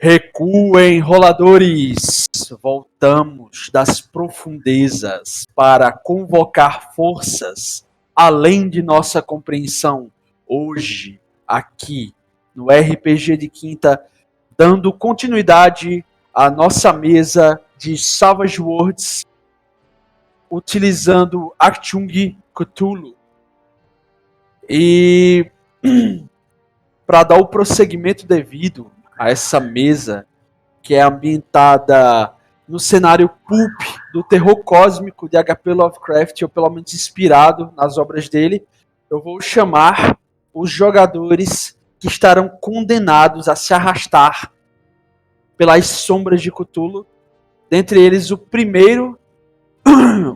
Recuem, roladores! Voltamos das profundezas para convocar forças além de nossa compreensão. Hoje, aqui, no RPG de Quinta, dando continuidade à nossa mesa de Savage Worlds, utilizando Achtung Cthulhu. E para dar o prosseguimento devido a essa mesa, que é ambientada no cenário pulp do terror cósmico de H.P. Lovecraft, ou pelo menos inspirado nas obras dele, eu vou chamar os jogadores que estarão condenados a se arrastar pelas sombras de Cthulhu. Dentre eles, o primeiro,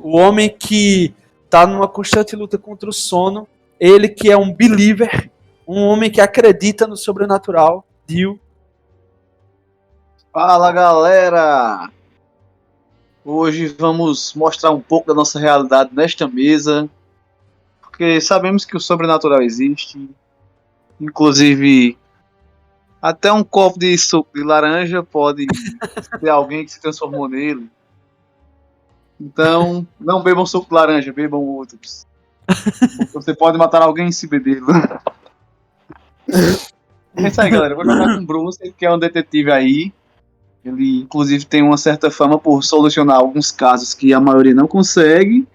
o homem que está numa constante luta contra o sono, ele que é um believer, um homem que acredita no sobrenatural, Dio. Fala, galera! Hoje vamos mostrar um pouco da nossa realidade nesta mesa, porque sabemos que o sobrenatural existe, inclusive até um copo de suco de laranja pode ter alguém que se transformou nele. Então, não bebam suco de laranja, bebam outros. Você pode matar alguém se beber. É isso aí, galera. Eu vou jogar com o Bruce, que é um detetive aí. Ele, inclusive, tem uma certa fama por solucionar alguns casos que a maioria não consegue.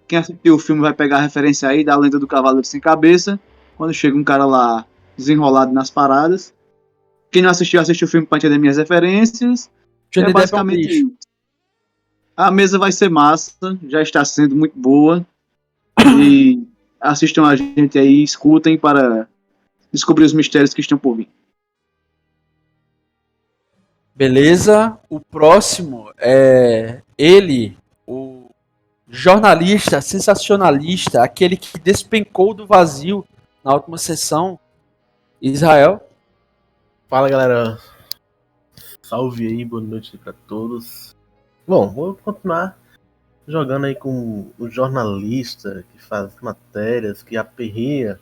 Quem assistiu o filme vai pegar a referência aí da Lenda do Cavaleiro Sem Cabeça, quando chega um cara lá desenrolado nas paradas. Quem não assistiu, assistiu o filme para entender minhas referências. É basicamente isso. A mesa vai ser massa, já está sendo muito boa. E assistam a gente aí, escutem para descobrir os mistérios que estão por vir. Beleza, o próximo é ele, o jornalista sensacionalista, aquele que despencou do vazio na última sessão, Israel. Fala, galera. Salve aí, boa noite para todos. Bom, vou continuar jogando aí com o jornalista que faz matérias, que aperreia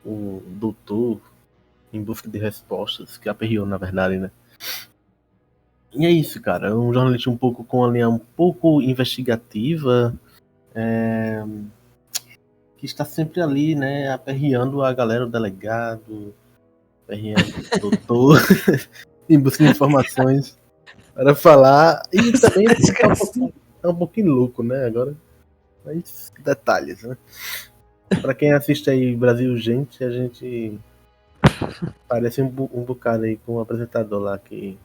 o doutor em busca de respostas, que aperreou na verdade, né? E é isso, cara. É um jornalista um pouco com a linha um pouco investigativa, que está sempre ali, né, aperreando a galera, o delegado, aperreando o doutor, em busca de informações para falar. E também é um pouquinho louco, né, agora. Mas detalhes, né? Pra quem assiste aí Brasil Gente, a gente parece um bocado aí com o apresentador lá que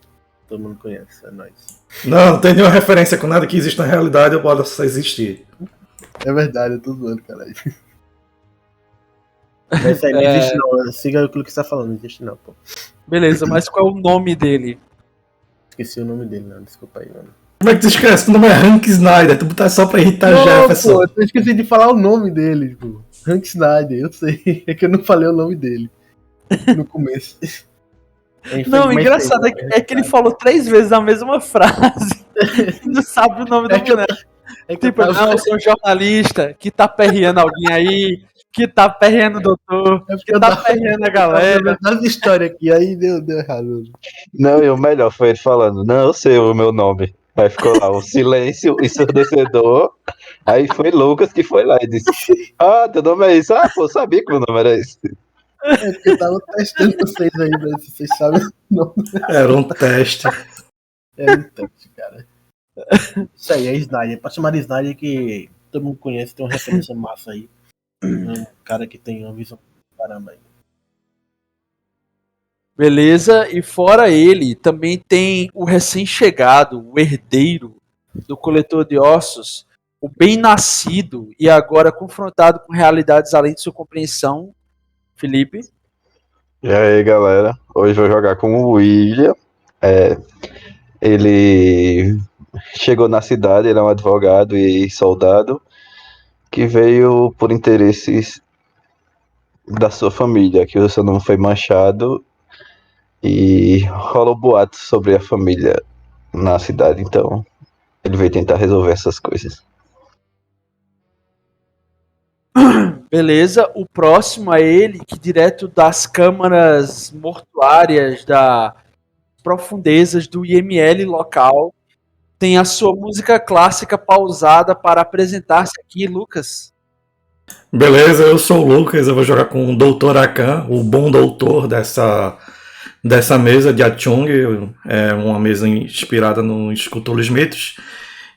todo mundo conhece, é nóis. Não tem nenhuma referência com nada que existe na realidade, eu posso existir. É verdade, eu tô zoando, caralho. Mas isso aí não existe não, siga aquilo que você tá falando, não existe não, pô. Beleza, mas qual é o nome dele? Esqueci o nome dele, não, desculpa aí, mano. Como é que tu esquece? O nome é Hank Snyder, tu botar só pra irritar não, Jefferson. Pô, eu esqueci de falar o nome dele, pô. Hank Snyder, eu sei, é que eu não falei o nome dele no começo. Não, o engraçado é que ele falou 3 vezes a mesma frase. Não sabe o nome da mulher. Tipo, não, eu sou um jornalista que tá perreando alguém aí, que tá perreando o doutor, que tá perreando a galera. As histórias aqui, aí deu errado. Não, e o melhor foi ele falando, não, eu sei o meu nome. Aí ficou lá, o silêncio ensurdecedor. Aí foi Lucas que foi lá e disse, teu nome é isso? Pô, eu sabia que meu nome era esse. É porque eu tava testando vocês aí, né? Se vocês sabem o nome. Era um teste. Era um teste, cara. Isso aí, é Snyder. Pode chamar de Snyder que todo mundo conhece, tem uma referência massa aí. Um cara que tem uma visão caramba aí. Beleza, e fora ele, também tem o recém-chegado, o herdeiro do coletor de ossos, o bem-nascido e agora confrontado com realidades além de sua compreensão, Felipe. E aí, galera, hoje vou jogar com o William. Ele chegou na cidade, ele é um advogado e soldado que veio por interesses da sua família, que o seu nome foi manchado e rola um boato sobre a família na cidade, então ele veio tentar resolver essas coisas. Beleza, o próximo é ele que direto das câmaras mortuárias, das profundezas do IML local, tem a sua música clássica pausada para apresentar-se aqui, Lucas. Beleza, eu sou o Lucas, eu vou jogar com o Dr. Akan, o bom doutor dessa mesa de Achung, é uma mesa inspirada nos Cthulhu Mitos.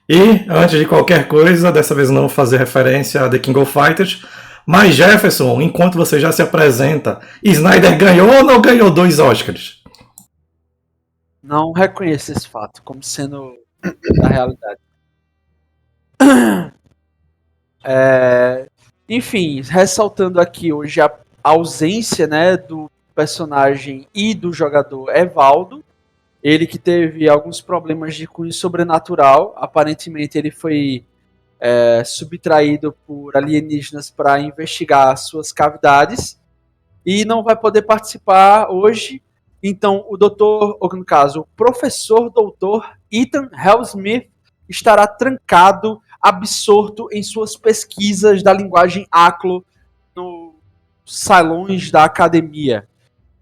E, antes de qualquer coisa, dessa vez não vou fazer referência a The King of Fighters, mas Jefferson, enquanto você já se apresenta, Snyder ganhou ou não ganhou 2 Oscars? Não reconheço esse fato como sendo da realidade. Enfim, ressaltando aqui hoje a ausência, né, do personagem e do jogador Evaldo, ele que teve alguns problemas de cunho sobrenatural, aparentemente ele foi subtraído por alienígenas para investigar suas cavidades e não vai poder participar hoje. Então, o doutor, ou no caso, o professor doutor Ethan Hellsmith estará trancado, absorto em suas pesquisas da linguagem ACLO nos salões da academia.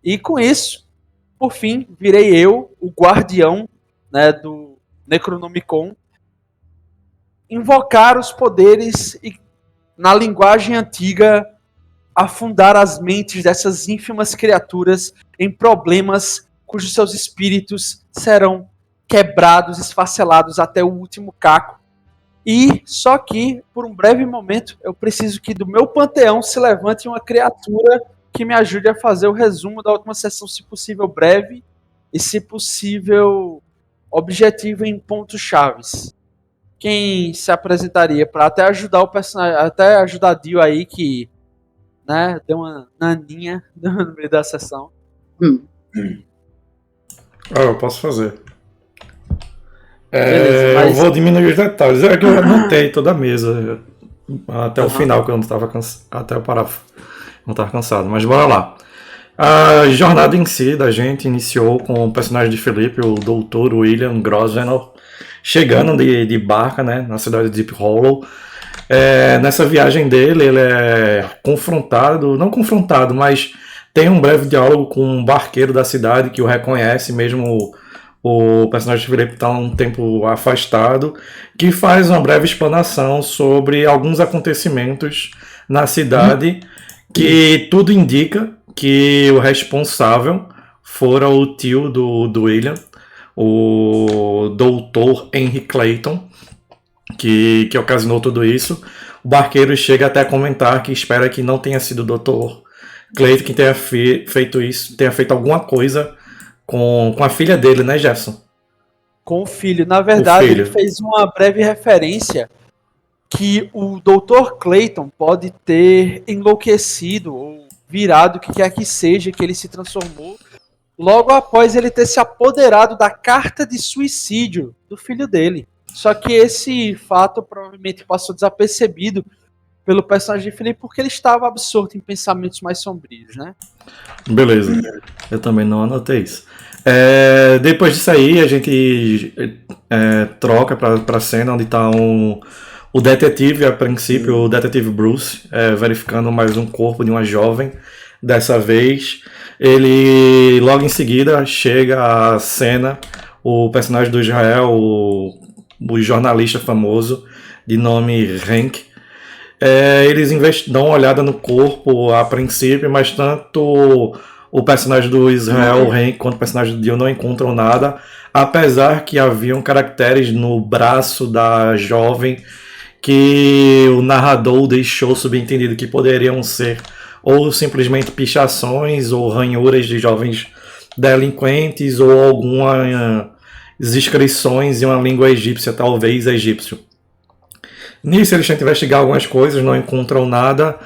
E com isso, por fim, virei eu, o guardião, né, do Necronomicon, invocar os poderes e, na linguagem antiga, afundar as mentes dessas ínfimas criaturas em problemas cujos seus espíritos serão quebrados, esfacelados até o último caco. E só que, por um breve momento, eu preciso que do meu panteão se levante uma criatura que me ajude a fazer o resumo da última sessão, se possível breve e, se possível, objetivo em pontos chaves. Quem se apresentaria para até ajudar o personagem, até ajudar a Dio aí, que, né, deu uma naninha no meio da sessão. Eu posso fazer. Beleza, Eu vou diminuir os detalhes. É que eu anotei toda a mesa até o final, que eu não estava cansado. Até eu parar, não estava cansado. Mas bora lá. A jornada em si da gente iniciou com o personagem de Felipe, o Dr. William Grosvenor, chegando de barca, né, na cidade de Deep Hollow. Nessa viagem dele, ele é confrontado, não confrontado, mas tem um breve diálogo com um barqueiro da cidade que o reconhece, mesmo o personagem de Felipe está um tempo afastado, que faz uma breve explanação sobre alguns acontecimentos na cidade, que tudo indica que o responsável fora o tio do William, o Dr. Henry Clayton, que ocasionou tudo isso. O barqueiro chega até a comentar que espera que não tenha sido o Dr. Clayton que tenha feito isso, tenha feito alguma coisa com a filha dele, né, Jefferson? Com o filho. Na verdade, ele fez uma breve referência que o Dr. Clayton pode ter enlouquecido ou virado o que quer que seja, que ele se transformou logo após ele ter se apoderado da carta de suicídio do filho dele. Só que esse fato provavelmente passou desapercebido pelo personagem de Felipe porque ele estava absorto em pensamentos mais sombrios, né? Beleza. Eu também não anotei isso. Depois disso aí, a gente troca pra cena onde tá o detetive, a princípio, o detetive Bruce, verificando mais um corpo de uma jovem. Dessa vez, ele logo em seguida chega à cena o personagem do Israel, o jornalista famoso de nome Hank. Eles dão uma olhada no corpo a princípio, mas tanto o personagem do Israel, Hank, quanto o personagem do Dio não encontram nada, apesar que haviam caracteres no braço da jovem que o narrador deixou subentendido que poderiam ser ou simplesmente pichações ou ranhuras de jovens delinquentes ou algumas inscrições em uma língua egípcia, talvez egípcio. Nisso eles tentam investigar algumas coisas, não encontram nada.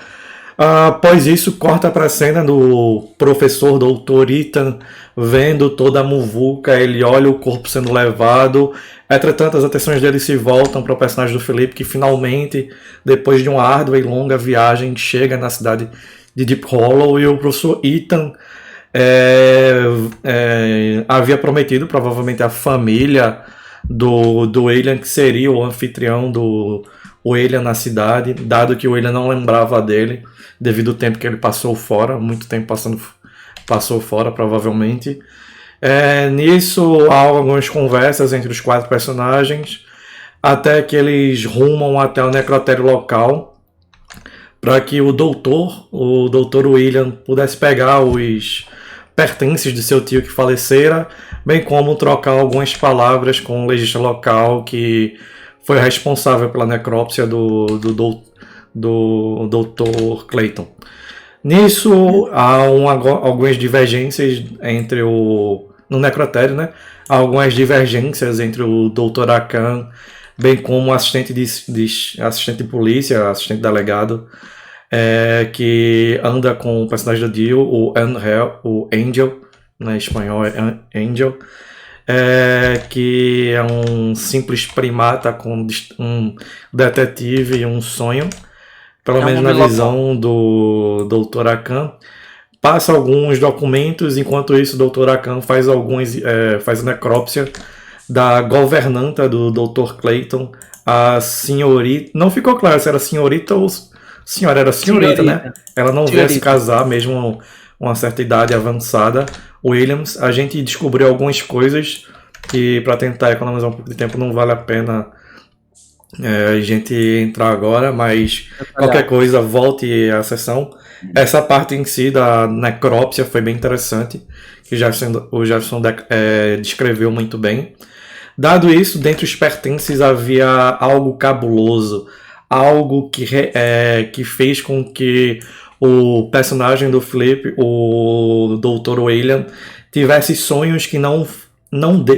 Após isso, corta para a cena do professor Dr. Ethan vendo toda a muvuca, ele olha o corpo sendo levado. Entretanto, as atenções dele se voltam para o personagem do Felipe, que finalmente, depois de uma árdua e longa viagem, chega na cidade de Deep Hollow, e o professor Ethan havia prometido, provavelmente, a família do William, que seria o anfitrião do o William na cidade, dado que o William não lembrava dele, devido ao tempo que ele passou fora, muito tempo passou fora, provavelmente. Nisso há algumas conversas entre os 4 personagens, até que eles rumam até o necrotério local, para que o doutor William, pudesse pegar os pertences de seu tio que falecera, bem como trocar algumas palavras com o legista local que foi responsável pela necrópsia do Dr. Clayton. Nisso há algumas divergências no necrotério, né? Há algumas divergências entre o Dr. Akan, bem como o assistente de polícia, assistente delegado, que anda com o personagem do Dio, o Angel, na espanhol é Angel, que é um simples primata com um detetive e um sonho, pelo menos na visão do Dr. Akan. Passa alguns documentos, enquanto isso o Dr. Akan faz a necrópsia da governanta do Dr. Clayton, a senhorita. Não ficou claro se era senhorita ou senhora, era senhorita, né? Ela não veio se casar, mesmo uma certa idade avançada. Williams, a gente descobriu algumas coisas que, para tentar economizar um pouco de tempo, não vale a pena a gente entrar agora, mas qualquer coisa, volte à sessão. Essa parte em si da necrópsia foi bem interessante, que o Jefferson descreveu muito bem. Dado isso, dentre os pertences havia algo cabuloso, algo que fez com que o personagem do Flip, o Dr. William, tivesse sonhos que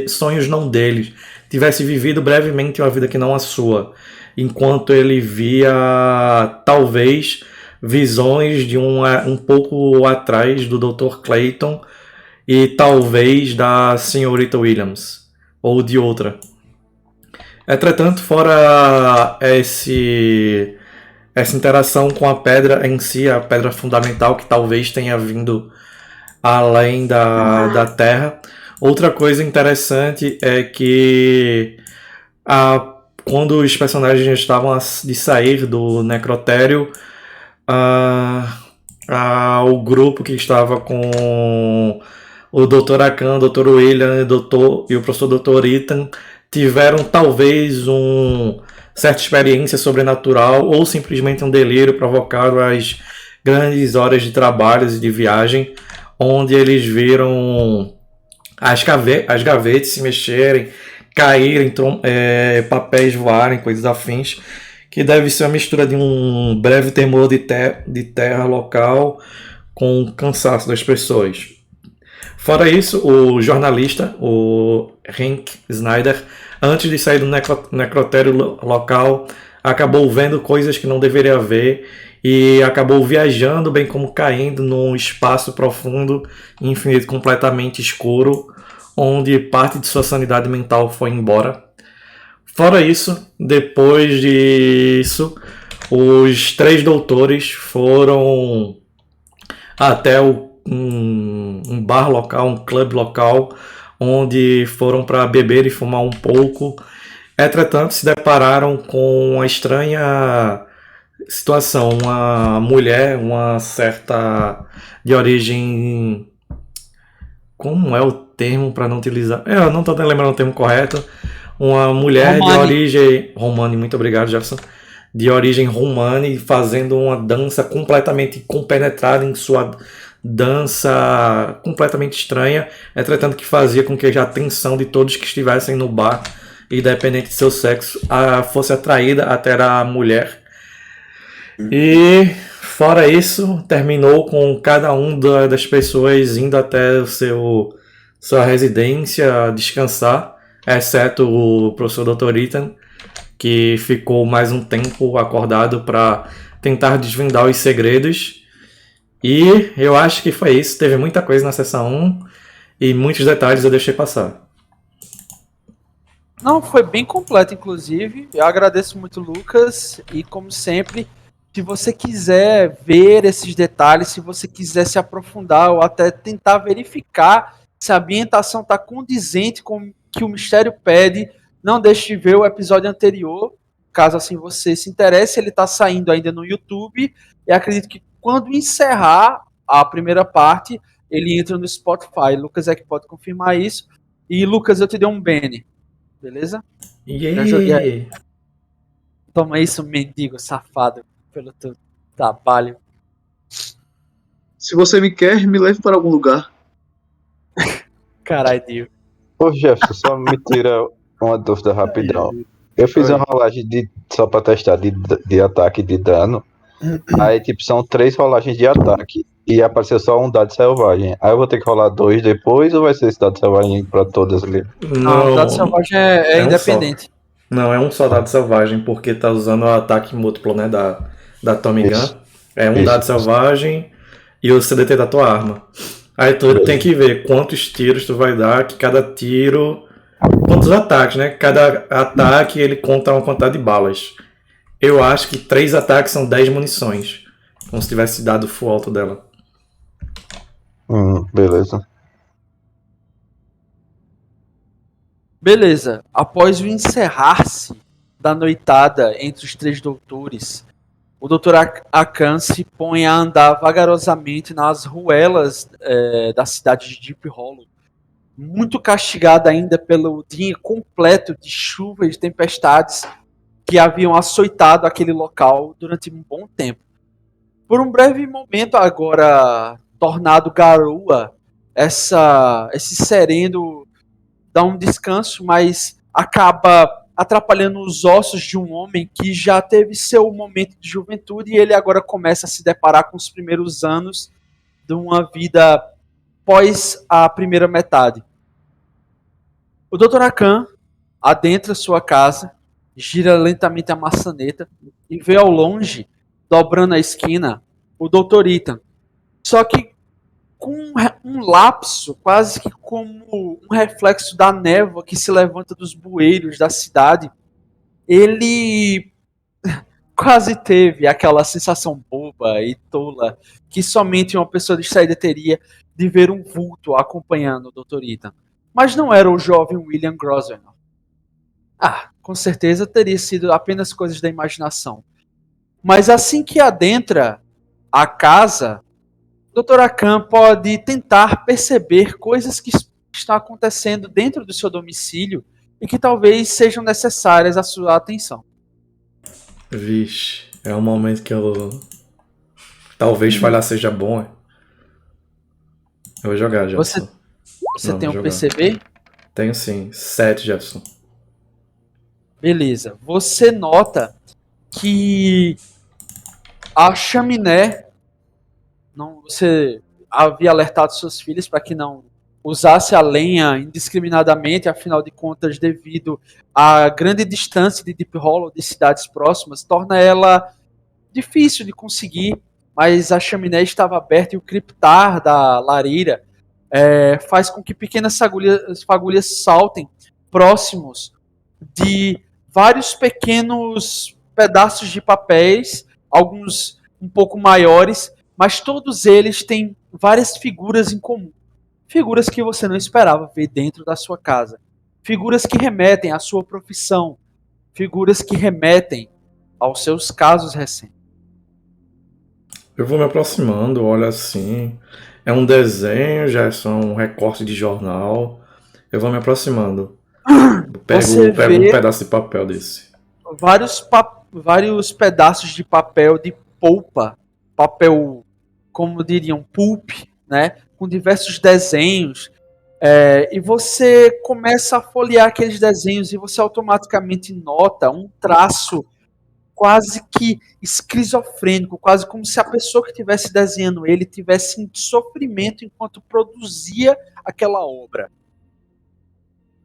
sonhos não deles, tivesse vivido brevemente uma vida que não a sua, enquanto ele via talvez visões de um pouco atrás do Dr. Clayton e talvez da senhorita Williams ou de outra. Entretanto, fora essa interação com a pedra em si, a pedra fundamental que talvez tenha vindo além da Terra, outra coisa interessante é que quando os personagens estavam de sair do necrotério, o grupo que estava com o Dr. Akan, o Dr. William e o professor Dr. Ethan tiveram talvez certa experiência sobrenatural ou simplesmente um delírio provocado às grandes horas de trabalho e de viagem, onde eles viram as gavetas se mexerem, caírem, papéis voarem, coisas afins, que deve ser uma mistura de um breve temor de terra local com o cansaço das pessoas. Fora isso, o jornalista, o Hank Snyder, antes de sair do necrotério local, acabou vendo coisas que não deveria ver e acabou viajando, bem como caindo num espaço profundo e infinito, completamente escuro, onde parte de sua sanidade mental foi embora. Fora isso, depois disso, os 3 doutores foram até um bar local, um clube local, onde foram para beber e fumar um pouco. Entretanto, se depararam com uma estranha situação. Uma mulher, uma certa de origem... Como é o termo para não utilizar? Eu não estou lembrando o termo correto. Uma mulher de origem... Romani, muito obrigado, Jefferson. De origem romani, fazendo uma dança completamente compenetrada em sua dança completamente estranha, entretanto que fazia com que a atenção de todos que estivessem no bar, independente de seu sexo, fosse atraída até a mulher. E fora isso, terminou com cada das pessoas indo até sua residência descansar, exceto o professor Dr. Ethan, que ficou mais um tempo acordado para tentar desvendar os segredos. E eu acho que foi isso. Teve muita coisa na sessão 1 e muitos detalhes eu deixei passar. Não, foi bem completo, inclusive. Eu agradeço muito, Lucas. E como sempre, se você quiser ver esses detalhes, se você quiser se aprofundar ou até tentar verificar se a ambientação está condizente com o que o mistério pede, não deixe de ver o episódio anterior. caso assim você se interesse, ele está saindo ainda no YouTube, e acredito que quando encerrar a primeira parte, ele entra no Spotify. Lucas é que pode confirmar isso. E Lucas, eu te dei um Bene, beleza? Já joguei aí. Yeah. Toma isso, mendigo safado, pelo teu trabalho. Se você me quer, me leve para algum lugar. Caralho, Dio. Ô Jefferson, só me tira uma dúvida rapidão. Eu fiz Oi. uma rolagem só pra testar de ataque e de dano. Aí, tipo, são 3 rolagens de ataque. E apareceu só um dado selvagem. Aí eu vou ter que rolar 2 depois, ou vai ser esse dado selvagem pra todas ali? Não, o dado selvagem é um independente. Não, é um soldado selvagem, porque tá usando o ataque múltiplo, né, da Tommy Gun. Isso. É um Isso. dado selvagem e o CDT da tua arma. Aí tu tem que ver quantos tiros tu vai dar, que cada tiro... Quantos ataques, né? Cada ataque ele conta uma quantidade de balas. Eu acho que 3 ataques são 10 munições. Como se tivesse dado full alto dela. Beleza. Beleza. Após o encerrar-se da noitada entre os 3 doutores, o Dr. Akan se põe a andar vagarosamente nas ruelas da cidade de Deep Hollow, muito castigada ainda pelo dia completo de chuva e de tempestades que haviam açoitado aquele local durante um bom tempo. Por um breve momento agora tornado garoa, esse sereno dá um descanso, mas acaba atrapalhando os ossos de um homem que já teve seu momento de juventude e ele agora começa a se deparar com os primeiros anos de uma vida pós a primeira metade. O Dr. Akan adentra sua casa, gira lentamente a maçaneta e vê ao longe, dobrando a esquina, o Dr. Ethan. Só que com um lapso, quase que como um reflexo da névoa que se levanta dos bueiros da cidade, ele quase teve aquela sensação boba e tola que somente uma pessoa distraída teria de ver um vulto acompanhando o Dr. Ethan. Mas não era o jovem William Grosvenor. Com certeza teria sido apenas coisas da imaginação. Mas assim que adentra a casa, o Dr. Akan pode tentar perceber coisas que estão acontecendo dentro do seu domicílio e que talvez sejam necessárias à sua atenção. Vixe, é um momento que eu... Talvez falhar seja bom. Eu vou jogar, Jefferson. Você Não, tem vou um jogar. perceber? Tenho sim. 7, Jefferson. Beleza. Você nota que a chaminé... Você havia alertado seus filhos para que não usasse a lenha indiscriminadamente, afinal de contas, devido à grande distância de Deep Hollow de cidades próximas, torna ela difícil de conseguir, mas a chaminé estava aberta e o criptar da lareira faz com que pequenas fagulhas saltem próximos de vários pequenos pedaços de papéis, alguns um pouco maiores, mas todos eles têm várias figuras em comum. Figuras que você não esperava ver dentro da sua casa. Figuras que remetem à sua profissão. Figuras que remetem aos seus casos recentes. Eu vou me aproximando, olha assim. É um desenho, Jefferson, um recorte de jornal. Eu vou me aproximando. Eu pego um pedaço de papel desse. Vários pedaços de papel de polpa. Papel, como diriam, pulp, né? Com diversos desenhos. E você começa a folhear aqueles desenhos e você automaticamente nota um traço quase que esquizofrênico, quase como se a pessoa que estivesse desenhando ele tivesse em sofrimento enquanto produzia aquela obra.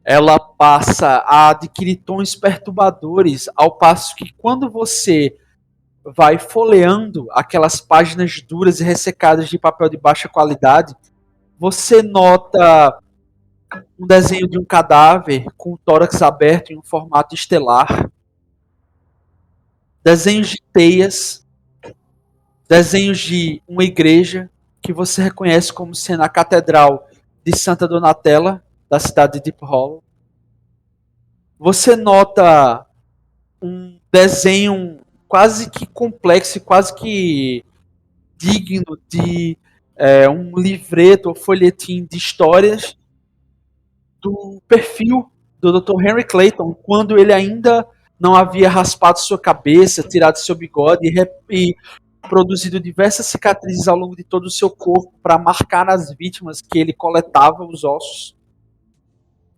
Ela passa a adquirir tons perturbadores, ao passo que quando você vai folheando aquelas páginas duras e ressecadas de papel de baixa qualidade, você nota um desenho de um cadáver com o tórax aberto em um formato estelar, desenhos de teias, desenhos de uma igreja que você reconhece como sendo a Catedral de Santa Donatella, da cidade de Deep Hollow. Você nota um desenho quase que complexo, quase que digno de um livreto ou folhetim de histórias do perfil do Dr. Henry Clayton, quando ele ainda não havia raspado sua cabeça, tirado seu bigode e produzido diversas cicatrizes ao longo de todo o seu corpo para marcar nas vítimas que ele coletava os ossos.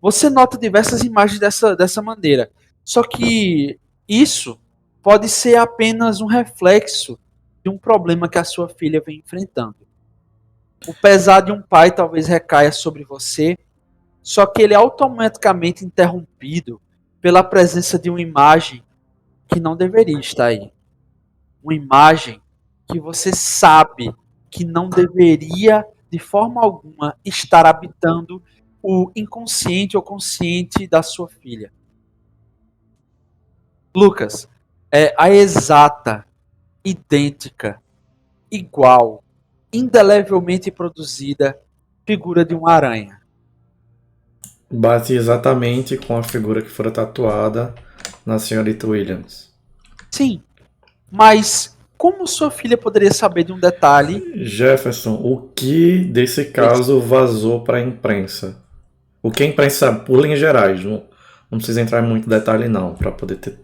Você nota diversas imagens dessa maneira. Só que isso pode ser apenas um reflexo de um problema que a sua filha vem enfrentando. O pesar de um pai talvez recaia sobre você, só que ele é automaticamente interrompido pela presença de uma imagem que não deveria estar aí. Uma imagem que você sabe que não deveria, de forma alguma, estar habitando o inconsciente ou consciente da sua filha. Lucas, é a exata, idêntica, igual, indelevelmente produzida figura de uma aranha. Bate exatamente com a figura que fora tatuada na senhorita Williams. Sim, mas como sua filha poderia saber de um detalhe? Jefferson, o que desse caso vazou para a imprensa? O que a imprensa sabe, por linhas gerais, não precisa entrar em muito detalhe não, para poder ter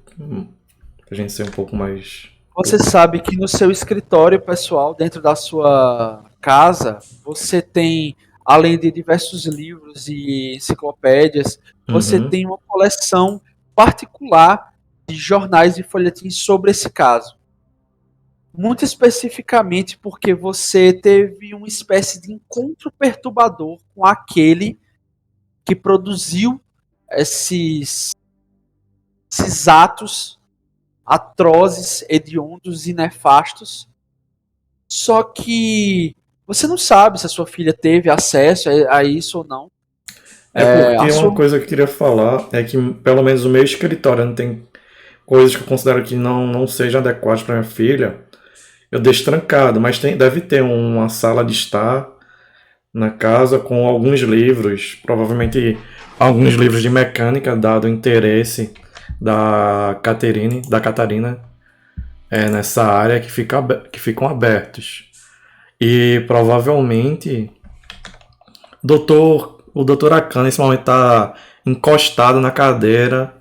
a gente ser um pouco mais... Você sabe que no seu escritório pessoal, dentro da sua casa, você tem, além de diversos livros e enciclopédias, você tem uma coleção particular de jornais e folhetins sobre esse caso. Muito especificamente porque você teve uma espécie de encontro perturbador com aquele que produziu esses atos atrozes, hediondos e nefastos. Só que você não sabe se a sua filha teve acesso a isso ou não. Porque uma coisa que eu queria falar é que, pelo menos o meu escritório não tem coisas que eu considero que não sejam adequadas para minha filha. Eu deixo trancado, mas deve ter uma sala de estar na casa com alguns livros, provavelmente alguns livros de mecânica, dado o interesse da Catarina nessa área que ficam abertos. E provavelmente o Dr. Akan nesse momento está encostado na cadeira,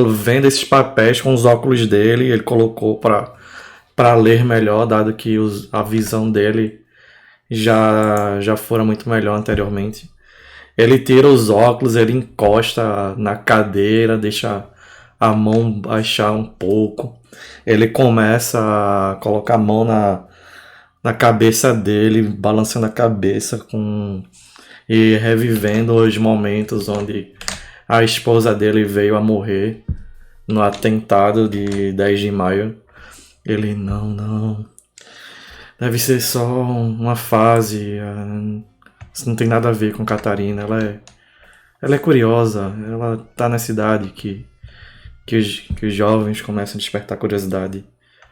vendo esses papéis com os óculos dele. Ele colocou para ler melhor, dado que a visão dele já fora muito melhor anteriormente. Ele tira os óculos, ele encosta na cadeira, deixa a mão baixar um pouco. Ele começa a colocar a mão na cabeça dele, balançando a cabeça e revivendo os momentos onde a esposa dele veio a morrer no atentado de 10 de maio. Ele, não. Deve ser só uma fase. Isso não tem nada a ver com Catarina. Ela é curiosa. Ela tá na cidade que os jovens começam a despertar curiosidade.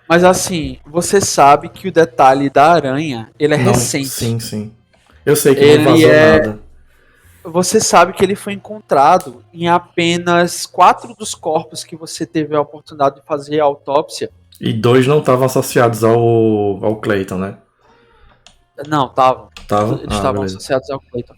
Mas assim, você sabe que o detalhe da aranha, ele é recente. Sim. Eu sei que não vazou nada. Você sabe que ele foi encontrado em apenas 4 dos corpos que você teve a oportunidade de fazer a autópsia. E 2 não estavam associados ao Clayton, né? Não, estavam. Eles estavam associados ao Clayton.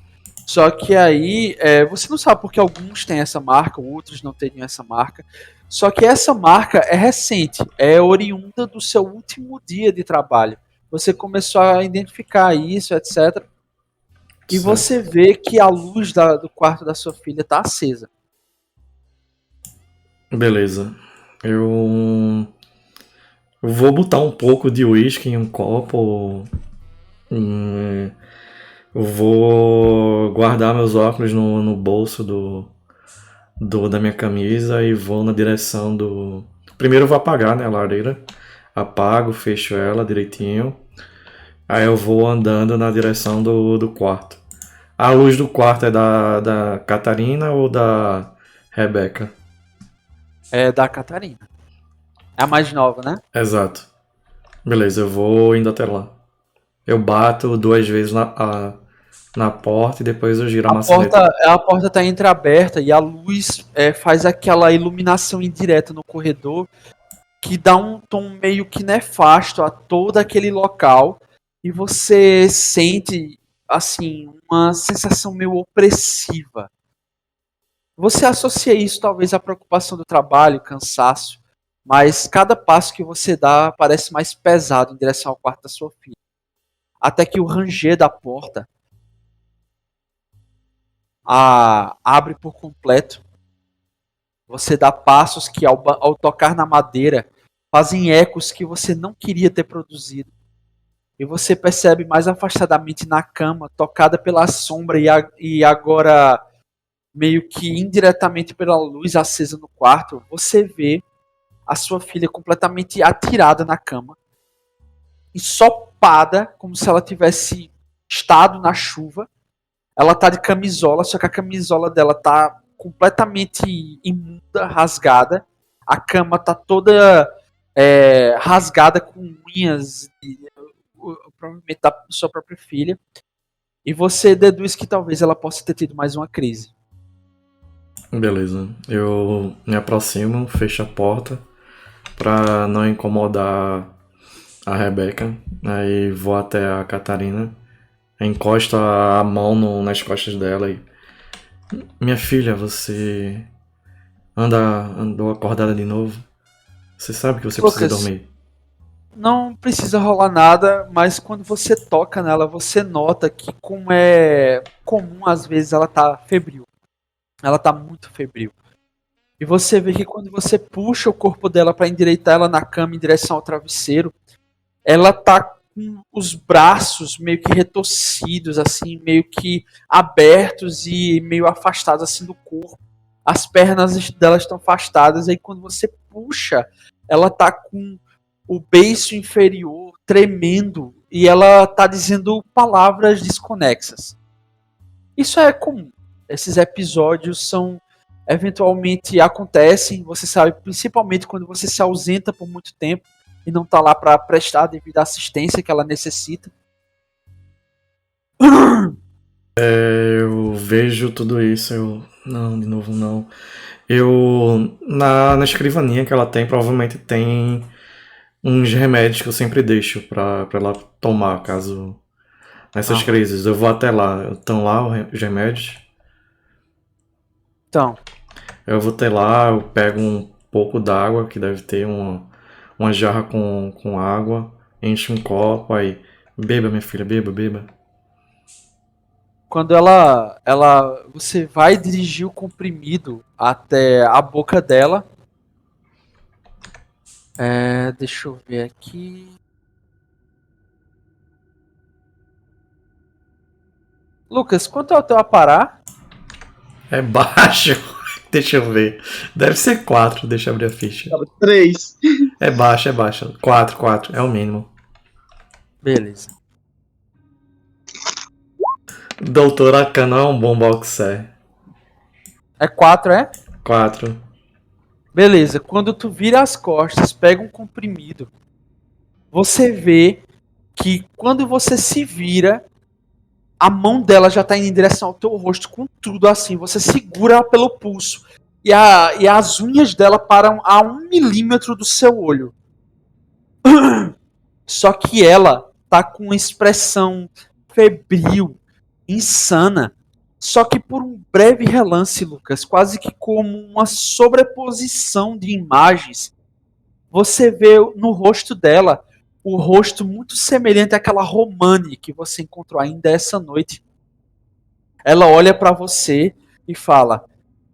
Só que aí, você não sabe porque alguns têm essa marca, outros não teriam essa marca. Só que essa marca é recente, é oriunda do seu último dia de trabalho. Você começou a identificar isso, etc. E você vê que a luz do quarto da sua filha está acesa. Beleza. Eu vou botar um pouco de uísque em um copo. Eu vou guardar meus óculos no bolso da minha camisa e vou na direção do... Primeiro eu vou apagar, né, a lareira. Apago, fecho ela direitinho. Aí eu vou andando na direção do quarto. A luz do quarto é da Catarina ou da Rebeca? É da Catarina. É a mais nova, né? Exato. Beleza, eu vou indo até lá. Eu bato 2 vezes na porta e depois eu giro a maçaneta. A porta está entreaberta e a luz faz aquela iluminação indireta no corredor que dá um tom meio que nefasto a todo aquele local, e você sente, assim, uma sensação meio opressiva. Você associa isso talvez à preocupação do trabalho, cansaço, mas cada passo que você dá parece mais pesado em direção ao quarto da sua filha. Até que o ranger da porta abre por completo. Você dá passos que, ao tocar na madeira, fazem ecos que você não queria ter produzido. E você percebe mais afastadamente na cama, tocada pela sombra e agora meio que indiretamente pela luz acesa no quarto, você vê a sua filha completamente atirada na cama, ensopada, como se ela tivesse estado na chuva. Ela tá de camisola, só que a camisola dela tá completamente imunda, rasgada. A cama tá toda rasgada com unhas, provavelmente da sua própria filha. E você deduz que talvez ela possa ter tido mais uma crise. Beleza. Eu me aproximo, fecho a porta pra não incomodar a Rebeca. Aí vou até a Catarina, encosto a mão nas costas dela e... Minha filha, você andou acordada de novo? Você sabe que você precisa dormir. Não precisa rolar nada, mas quando você toca nela, você nota que, como é comum, às vezes ela tá febril. Ela tá muito febril. E você vê que quando você puxa o corpo dela para endireitar ela na cama em direção ao travesseiro, ela tá com os braços meio que retorcidos, assim, meio que abertos e meio afastados assim do corpo. As pernas dela estão afastadas, aí quando você puxa, ela tá com o beiço inferior tremendo e ela tá dizendo palavras desconexas. Isso é comum. Esses episódios eventualmente acontecem, você sabe, principalmente quando você se ausenta por muito tempo e não tá lá para prestar a devida assistência que ela necessita. Eu vejo tudo isso, não, de novo não. Na escrivaninha que ela tem, provavelmente tem uns remédios que eu sempre deixo pra ela tomar, caso nessas crises. Eu vou até lá, estão lá os remédios? Então, Eu vou até lá, eu pego um pouco d'água, que deve ter uma jarra com água, enche um copo, aí beba, minha filha, beba. quando você vai dirigir o comprimido até a boca dela. Deixa eu ver aqui. Lucas, quanto é o teu aparar? É baixo, deixa eu ver. Deve ser 4, deixa eu abrir a ficha. 3. É baixo. 4, é o mínimo. Beleza. Doutor Akano é um bom boxer. É 4, é? 4. Beleza. Quando tu vira as costas, pega um comprimido, você vê que quando você se vira, a mão dela já tá indo em direção ao teu rosto com tudo assim. Você segura ela pelo pulso. E as unhas dela param a 1 milímetro do seu olho. Só que ela tá com uma expressão febril, insana. Só que por um breve relance, Lucas, quase que como uma sobreposição de imagens, você vê no rosto dela o rosto muito semelhante àquela Romani que você encontrou ainda essa noite. Ela olha para você e fala: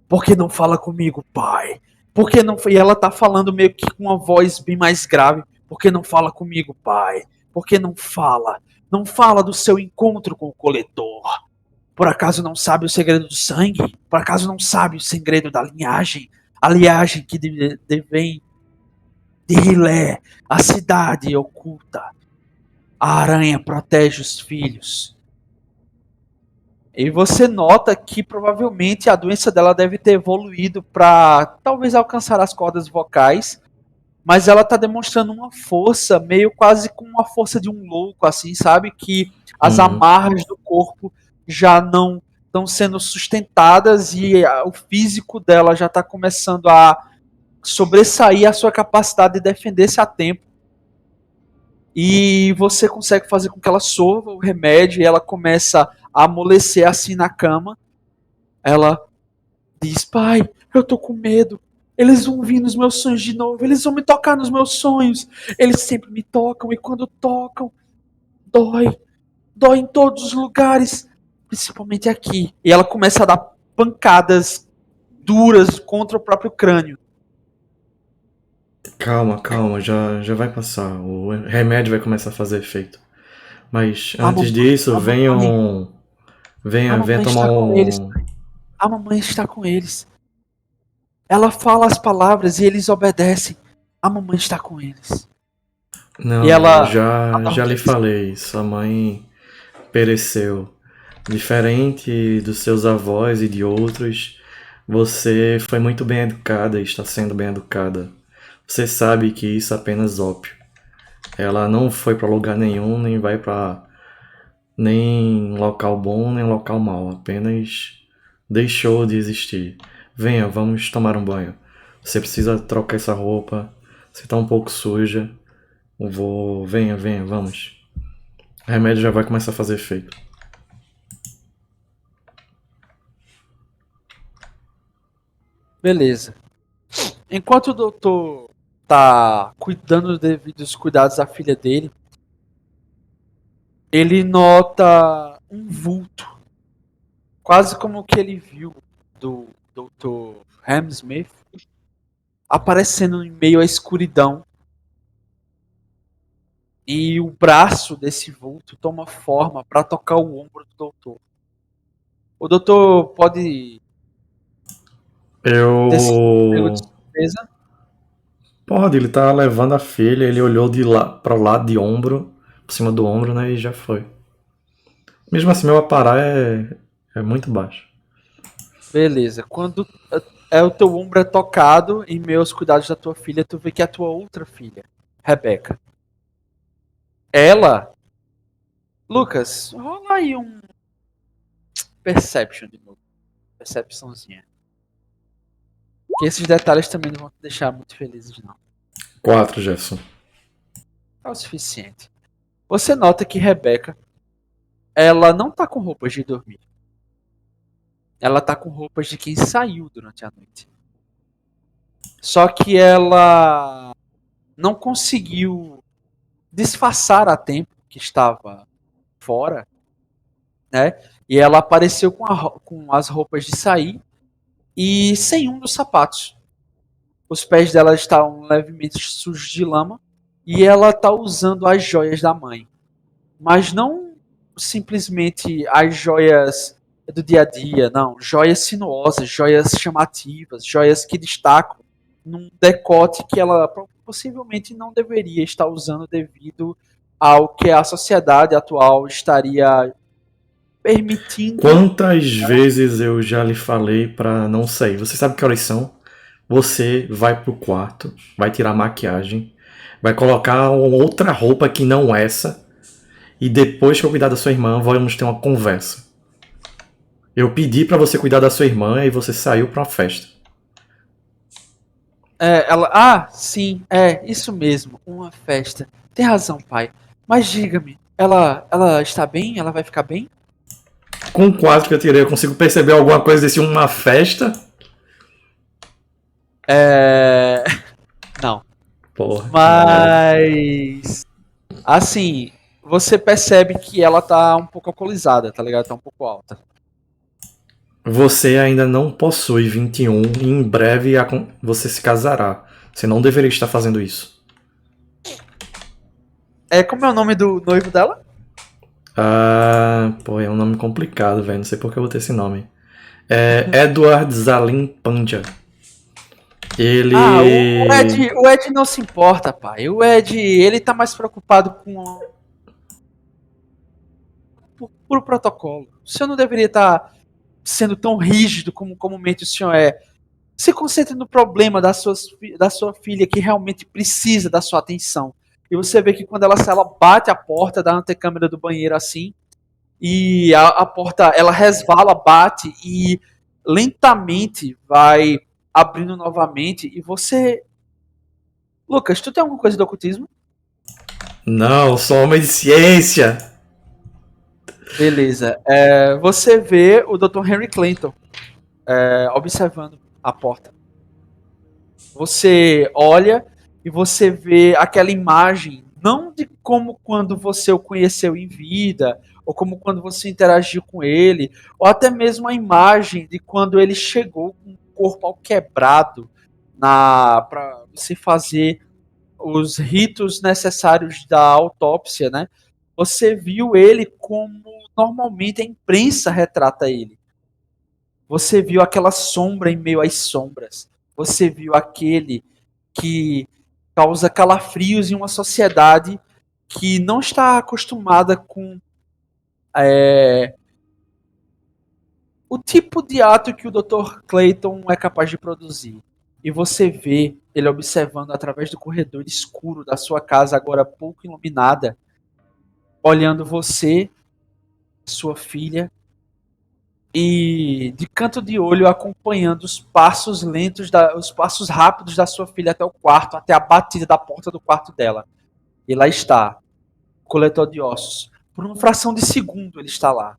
"Por que não fala comigo, pai? Por que não?" E ela tá falando meio que com uma voz bem mais grave. "Por que não fala comigo, pai? Por que não fala? Não fala do seu encontro com o coletor. Por acaso não sabe o segredo do sangue? Por acaso não sabe o segredo da linhagem? A linhagem que vem de Hilé, a cidade oculta. A aranha protege os filhos." E você nota que provavelmente a doença dela deve ter evoluído para talvez alcançar as cordas vocais, mas ela tá demonstrando uma força, meio quase com uma força de um louco, assim, sabe? Que as amarras do corpo já não estão sendo sustentadas e o físico dela já tá começando a sobressair a sua capacidade de defender-se a tempo. E você consegue fazer com que ela sorva o remédio e ela começa a amolecer assim na cama. Ela diz: pai, eu tô com medo. Eles vão vir nos meus sonhos de novo. Eles vão me tocar nos meus sonhos. Eles sempre me tocam e quando tocam, dói. Dói em todos os lugares, principalmente aqui. E ela começa a dar pancadas duras contra o próprio crânio. Calma, já vai passar. O remédio vai começar a fazer efeito. Mas antes disso, venha tomar um. A mamãe está com eles. Ela fala as palavras e eles obedecem. A mamãe está com eles. Não, E ela... já lhe falei, sua mãe pereceu. Diferente dos seus avós e de outros, você foi muito bem educada e está sendo bem educada. Você sabe que isso é apenas ópio. Ela não foi para lugar nenhum, nem vai para nem local bom, nem local mau. Apenas deixou de existir. Venha, vamos tomar um banho. Você precisa trocar essa roupa. Você está um pouco suja. Venha, vamos. O remédio já vai começar a fazer efeito. Beleza. Enquanto o doutor tá cuidando dos devidos cuidados da filha dele, ele nota um vulto. Quase como o que ele viu do Dr. Hamsmith aparecendo em meio à escuridão. E o braço desse vulto toma forma para tocar o ombro do doutor. O doutor pode... Pode, ele tá levando a filha, ele olhou para o lado de ombro, por cima do ombro, né, e já foi. Mesmo assim, meu aparar é muito baixo. Beleza. Quando o teu ombro é tocado em meio aos cuidados da tua filha, tu vê que é a tua outra filha, Rebecca. Ela... Lucas, rola aí um Perception de novo. Percepçãozinha. Que esses detalhes também não vão te deixar muito felizes, não. 4, Jefferson. É o suficiente. Você nota que Rebecca, ela não tá com roupas de dormir. Ela tá com roupas de quem saiu durante a noite. Só que ela não conseguiu disfarçar a tempo que estava fora, né? E ela apareceu com as roupas de sair e sem um dos sapatos. Os pés dela estavam levemente sujos de lama e ela está usando as joias da mãe. Mas não simplesmente as joias do dia a dia, não. Joias sinuosas, joias chamativas, joias que destacam num decote que ela possivelmente não deveria estar usando devido ao que a sociedade atual estaria permitindo. Quantas vezes eu já lhe falei pra não sair? Você sabe que horas são? Você vai pro quarto, vai tirar a maquiagem, vai colocar outra roupa que não essa, e depois que eu cuidar da sua irmã, vamos ter uma conversa. Eu pedi pra você cuidar da sua irmã e você saiu pra uma festa. Sim, isso mesmo, uma festa. Tem razão, pai. Mas diga-me, ela está bem? Ela vai ficar bem? Com o 4 que eu tirei, eu consigo perceber alguma coisa desse uma festa? Não. Porra. Mas... assim, você percebe que ela tá um pouco alcoolizada, tá ligado? Tá um pouco alta. Você ainda não possui 21 e em breve você se casará. Você não deveria estar fazendo isso. Como é o nome do noivo dela? É um nome complicado, velho. Não sei por que eu botei esse nome. Edward Zalim Pandya. Ele... o Ed não se importa, pai. O Ed, ele tá mais preocupado com o protocolo. O senhor não deveria estar sendo tão rígido como comumente o senhor é. Se concentre no problema da sua filha que realmente precisa da sua atenção. E você vê que quando ela sai, ela bate a porta da antecâmara do banheiro assim, e a porta, ela resvala, bate e lentamente vai abrindo novamente e você... Lucas, tu tem alguma coisa do ocultismo? Não, sou homem de ciência. Beleza. Você vê o Dr. Henry Clayton observando a porta. Você olha e você vê aquela imagem, não de como quando você o conheceu em vida, ou como quando você interagiu com ele, ou até mesmo a imagem de quando ele chegou com o corpo ao quebrado para você fazer os ritos necessários da autópsia, né? Você viu ele como normalmente a imprensa retrata ele. Você viu aquela sombra em meio às sombras. Você viu aquele que causa calafrios em uma sociedade que não está acostumada com o tipo de ato que o Dr. Clayton é capaz de produzir. E você vê ele observando através do corredor escuro da sua casa, agora pouco iluminada, olhando você, sua filha, e de canto de olho acompanhando os passos lentos, os passos rápidos da sua filha até o quarto, até a batida da porta do quarto dela. E lá está, o coletor de ossos. Por uma fração de segundo ele está lá.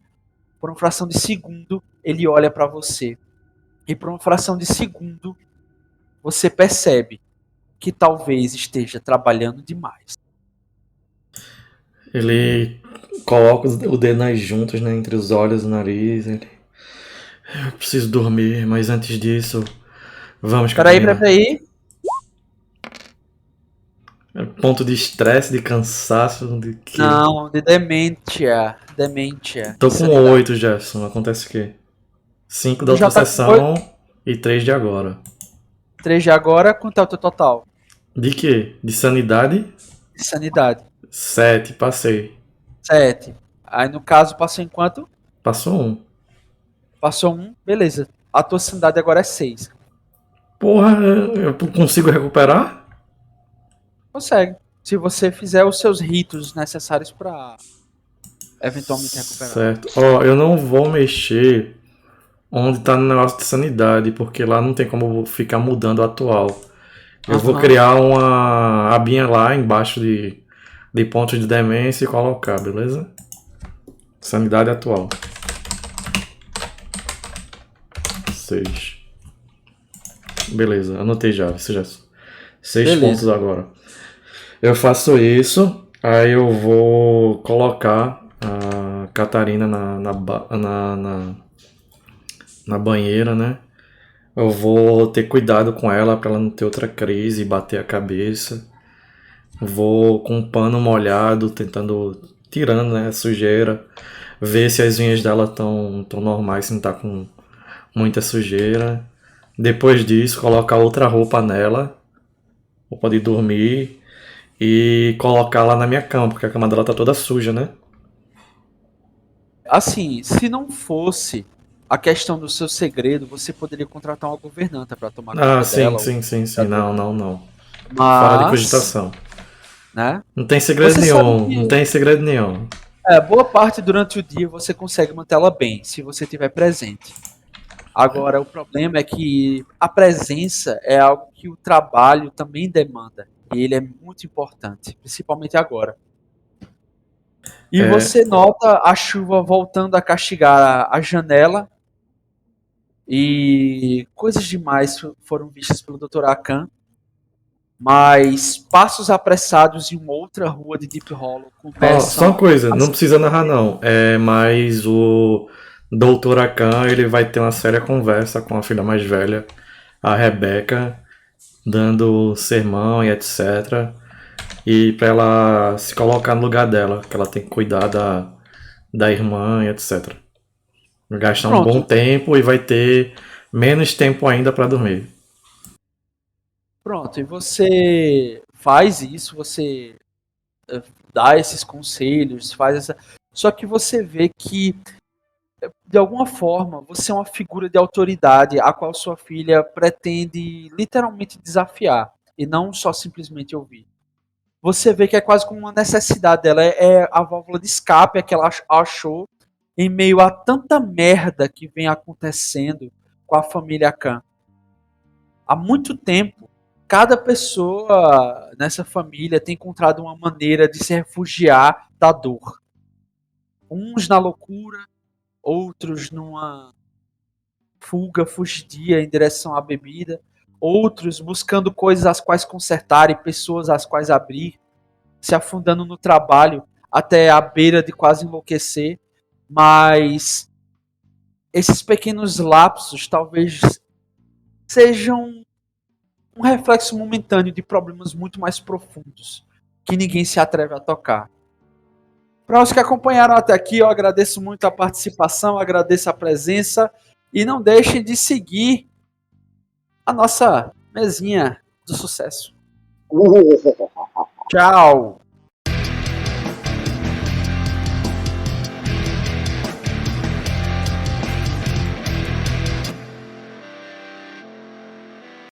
Por uma fração de segundo ele olha para você. E por uma fração de segundo você percebe que talvez esteja trabalhando demais. Ele coloca o dedo nas juntas, né, entre os olhos e o nariz. Eu preciso dormir, mas antes disso, vamos, Catarina. Peraí. Ponto de estresse, de cansaço, de que... Não, de demência. Tô com 8, Jefferson. Acontece o quê? 5 da outra sessão e 3 de agora. 3 de agora, quanto é o teu total? De quê? De sanidade? De sanidade. 7, passei. 7. Aí no caso passou em quanto? Passou 1. Passou 1, beleza. A tua sanidade agora é 6. Porra, eu consigo recuperar? Consegue. Se você fizer os seus ritos necessários pra eventualmente recuperar. Certo. Ó, eu não vou mexer onde tá no negócio de sanidade, porque lá não tem como ficar mudando o atual. Eu vou criar uma abinha lá embaixo de pontos de demência e colocar, beleza? Sanidade atual. 6. Beleza, anotei já, isso já. 6 pontos agora. Eu faço isso, aí eu vou colocar a Catarina na banheira, né? Eu vou ter cuidado com ela pra ela não ter outra crise e bater a cabeça. Vou com um pano molhado, tirando, né, a sujeira, ver se as unhas dela estão normais, se não tá com muita sujeira. Depois disso, colocar outra roupa nela, roupa de dormir, e colocar lá na minha cama, porque a cama dela tá toda suja, né? Assim, se não fosse a questão do seu segredo, você poderia contratar uma governanta pra tomar conta dela. Sim. Não. Mas, Fora de cogitação. Né? Não tem segredo nenhum. Não tem segredo nenhum. Boa parte durante o dia você consegue mantê-la bem, se você estiver presente. Agora, o problema é que a presença é algo que o trabalho também demanda. E ele é muito importante, principalmente agora. E você nota a chuva voltando a castigar a janela. E coisas demais foram vistas pelo Dr. Akan. Mas passos apressados em uma outra rua de Deep Hollow começam... Só uma coisa, não precisa narrar não. Mas o Dr. Akan, ele vai ter uma séria conversa com a filha mais velha, a Rebecca, dando sermão e etc. E pra ela se colocar no lugar dela, que ela tem que cuidar da irmã e etc. Vai gastar um bom tempo e vai ter menos tempo ainda pra dormir. Pronto, e você faz isso, você dá esses conselhos, faz essa... Só que você vê que, de alguma forma, você é uma figura de autoridade a qual sua filha pretende literalmente desafiar, e não só simplesmente ouvir. Você vê que é quase como uma necessidade dela, é a válvula de escape que ela achou em meio a tanta merda que vem acontecendo com a família Khan. há muito tempo, cada pessoa nessa família tem encontrado uma maneira de se refugiar da dor. Uns na loucura, outros numa fuga, fugidia em direção à bebida, outros buscando coisas às quais consertar e pessoas às quais abrir, se afundando no trabalho até à beira de quase enlouquecer. Mas esses pequenos lapsos talvez sejam um reflexo momentâneo de problemas muito mais profundos que ninguém se atreve a tocar. Para os que acompanharam até aqui, eu agradeço muito a participação, agradeço a presença e não deixem de seguir a nossa mesinha do sucesso. Tchau!